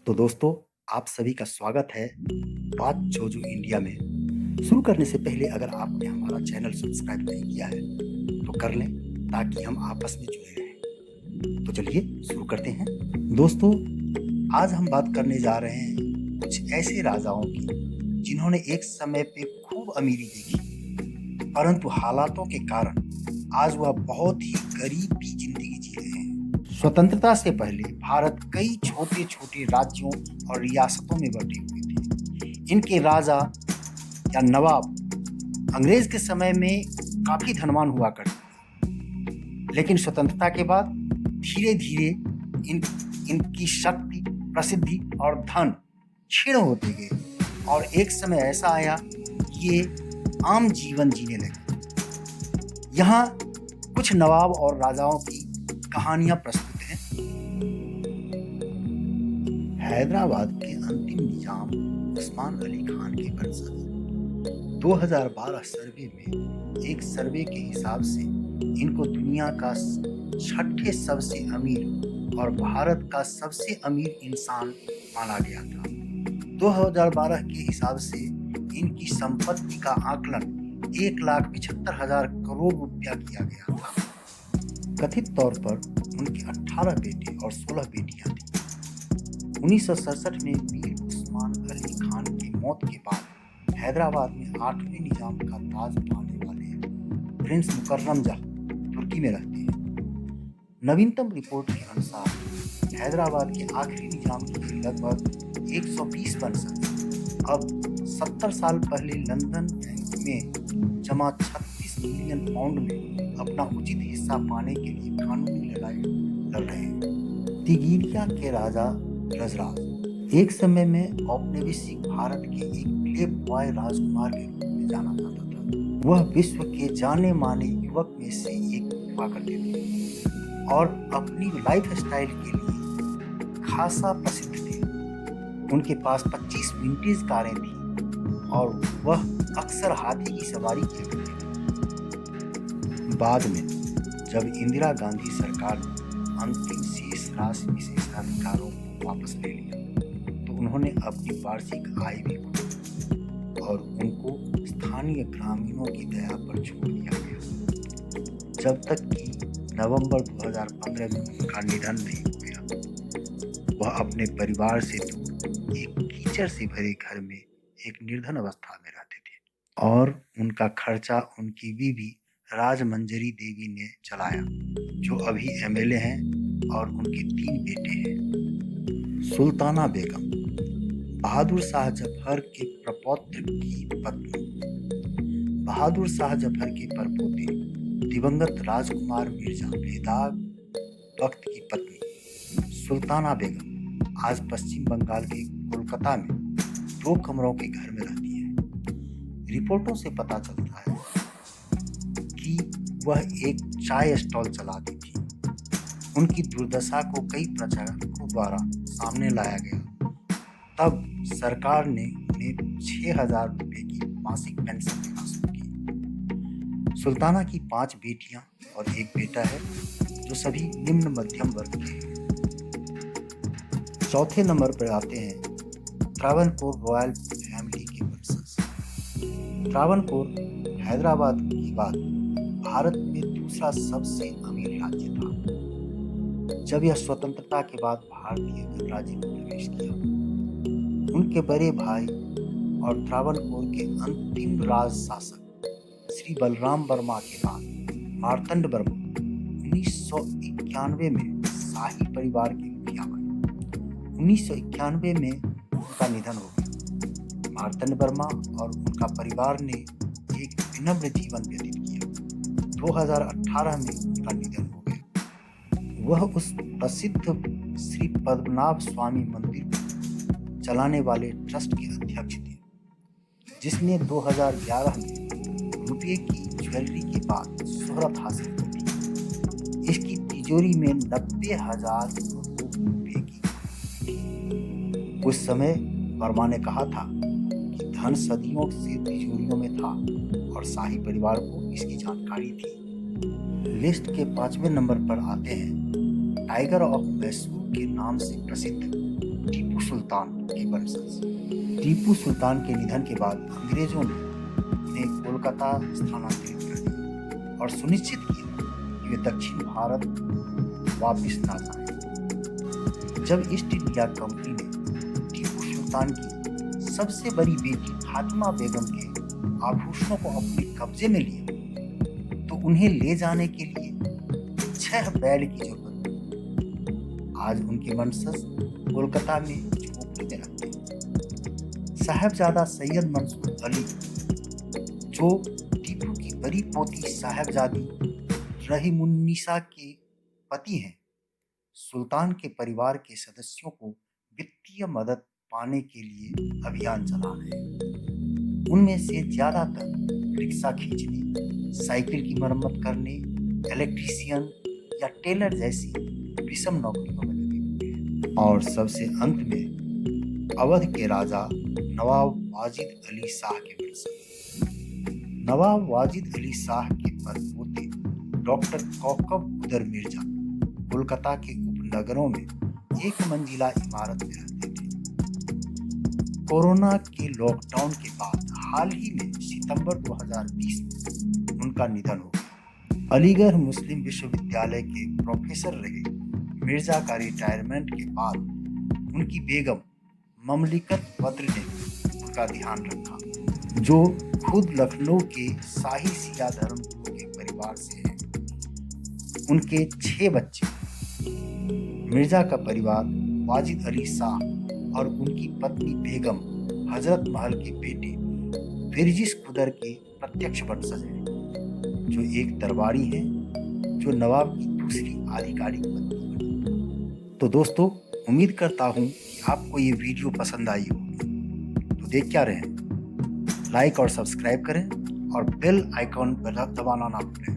तो दोस्तों, आप सभी का स्वागत है बात जोजो इंडिया में। शुरू करने से पहले अगर आपने हमारा चैनल सब्सक्राइब नहीं किया है तो कर लें ताकि हम आपस में जुड़े रहें। तो चलिए शुरू करते हैं। दोस्तों, आज हम बात करने जा रहे हैं कुछ ऐसे राजाओं की जिन्होंने एक समय पे खूब अमीरी देखी, परंतु हालातों के कारण आज वह बहुत ही गरीब की जिंदगी जी रहे हैं। स्वतंत्रता से पहले भारत कई छोटे छोटे राज्यों और रियासतों में बटे हुए थे। इनके राजा या नवाब अंग्रेज के समय में काफी धनवान हुआ करते थे, लेकिन स्वतंत्रता के बाद धीरे धीरे इनकी शक्ति, प्रसिद्धि और धन क्षीण होते गए और एक समय ऐसा आया कि ये आम जीवन जीने लगे। यहाँ कुछ नवाब और राजाओं की कहानियां प्रस्तुत हैं। हैदराबाद के अंतिम निजाम उस्मान अली खान के वंशज 2012 सर्वे में एक सर्वे के हिसाब से इनको दुनिया का छठे सबसे अमीर और भारत का सबसे अमीर इंसान माना गया था। 2012 के हिसाब से इनकी संपत्ति का आकलन 1,75,000 करोड़ रुपया किया गया था। कथित तौर पर उनके 18 बेटे और 16 बेटियां थीं। 1967 में मीर उस्मान अली खान की मौत के बाद हैदराबाद में 8वें निजाम का ताज पाने वाले प्रिंस मुकर्रम जहाँ तुर्की में रहते हैं। नवीनतम रिपोर्ट के अनुसार हैदराबाद के आखिरी निजाम के लगभग 120 वंशज अब 70 साल पहले लंदन बैंक में जमा 36 मिलियन पाउंड में अपना उचित हिस्सा पाने के लिए कानूनी लड़ाई लड़ रहे हैं। तिगिरिया के राजा रजराज एक समय में औपनिवेशिक भारत के एक प्ले बॉय राजकुमार के रूप में जाना जाता था। वह विश्व के जाने माने युवक में से एक हुआ करते थे और अपनी लाइफ स्टाइल के लिए खासा प्रसिद्ध थे। उनके पास 25 विंटेज कारें थीं और वह अक्सर हाथी की सवारी किया करते थे। बाद में जब इंदिरा गांधी सरकार ने अंतिम शेष राशि विशेषाधिकारों को वापस ले लिया तो उन्होंने अपनी वार्षिक आय भी बढ़ाई और उनको स्थानीय ग्रामीणों की दया पर छोड़ दिया गया, जब तक कि नवंबर 2015 में उनका निधन नहीं हो गया। वह अपने परिवार से दूर एक कीचड़ से भरे घर में एक निर्धन अवस्था में रहते थे और उनका खर्चा उनकी बीवी राजमंजरी देवी ने चलाया, जो अभी एमएलए हैं और उनके 3 बेटे हैं। सुल्ताना बेगम बहादुर शाह जफर के प्रपौत्र की पत्नी, बहादुर शाह जफर के परपोते दिवंगत राजकुमार मिर्जा बेदाग बख्त की पत्नी सुल्ताना बेगम आज पश्चिम बंगाल के कोलकाता में 2 कमरों के घर में रहती है। रिपोर्टों से पता चलता है कि वह एक चाय स्टॉल चलाती थी। उनकी दुर्दशा को कई प्रचारकों द्वारा सामने लाया गया। तब सरकार ने उन्हें 6,000 रुपये की मासिक पेंशन देना शुरू की। सुल्ताना की 5 बेटियां और एक बेटा है, जो सभी निम्न मध्यम वर्ग के हैं। चौथे नंबर पर आते हैं त्रावणकोर रॉयल फैमिली के वंशज। त्रावणकोर हैदराबाद के बाद भारत में दूसरा सबसे अमीर राज्य था जब यह स्वतंत्रता के बाद भारतीय गणराज्य में प्रवेश किया। उनके बड़े भाई और त्रावणकोर के अंतिम राज शासक श्री बलराम वर्मा के बाद मार्तंड वर्मा 1991 में शाही परिवार के मुखिया बने। 1991 में उनका निधन हो गया। मार्तंड वर्मा और उनका परिवार ने एक विनम्र जीवन व्यतीत किया। 2018 में उनका निधन हो गया। वह उस प्रसिद्ध श्री पद्मनाभ स्वामी मंदिर को चलाने वाले ट्रस्ट के अध्यक्ष थे, जिसने 2011 में रुपये की ज्वेलरी के बाद शोहरत हासिल की थी। इसकी तिजोरी में 90,000 रुपये की थी। उस समय वर्मा ने कहा था कि धन सदियों से तिजोरियों में था और शाही परिवार को इसकी जानकारी थी। लिस्ट के 5वें नंबर पर आते हैं टाइगर ऑफ मैसूर के नाम से प्रसिद्ध टीपू सुल्तान के वंशज। टीपू सुल्तान के निधन के बाद अंग्रेजों ने उन्हें कोलकाता स्थानांतरित कर दिया और सुनिश्चित किया कि वे दक्षिण भारत वापस ना जाएं। जब ईस्ट इंडिया कंपनी ने टीपू सुल्तान की सबसे बड़ी बेटी फातिमा बेगम के आभूषणों को अपने कब्जे में लिया तो उन्हें ले जाने के लिए 6 बैल की जरूरत पड़ी। आज उनके वंशज कोलकाता में झोपड़ी में रहते हैं। साहबजादा सैयद मंसूर अली जो टीपू की बड़ी पोती साहबजादी रहीमुन्निसा के पति हैं, सुल्तान के परिवार के सदस्यों को वित्तीय मदद पाने के लिए अभियान चला रहे हैं। उनमें से ज्यादातर रिक्शा खींचने, साइकिल की मरम्मत करने, इलेक्ट्रीशियन या टेलर जैसी विषम नौकरियों में लगे हुए हैं। और सबसे अंत में अवध के राजा नवाब वाजिद अली शाह के वंशज। नवाब वाजिद अली शाह के परपोते डॉक्टर कौकब उदर मिर्जा कोलकाता के उपनगरों में एक मंजिला इमारत में रहते थे। कोरोना के लॉकडाउन के बाद हाल ही में सितंबर 2020 में उनका निधन हो गया। अलीगढ़ मुस्लिम विश्वविद्यालय के प्रोफेसर रहे मिर्जा का रिटायरमेंट के बाद उनकी बेगम ममलिकत बद्र ने उनका ध्यान रखा, जो खुद लखनऊ के शाही सिया धर्मगुरु के परिवार से हैं। उनके 6 बच्चे मिर्जा का परिवार वाजिद अली शाह और उनकी पत्नी बेगम हजरत महल के बेटे फिरजिस कुदर के प्रत्यक्ष वंशज हैं, जो एक दरबारी हैं जो नवाब की दूसरी आधिकारिक पत्नी बनी। तो दोस्तों, उम्मीद करता हूँ कि आपको ये वीडियो पसंद आई होगी। तो देख क्या रहे हैं, लाइक और सब्सक्राइब करें और बेल आइकॉन पर दबाना ना भूलें।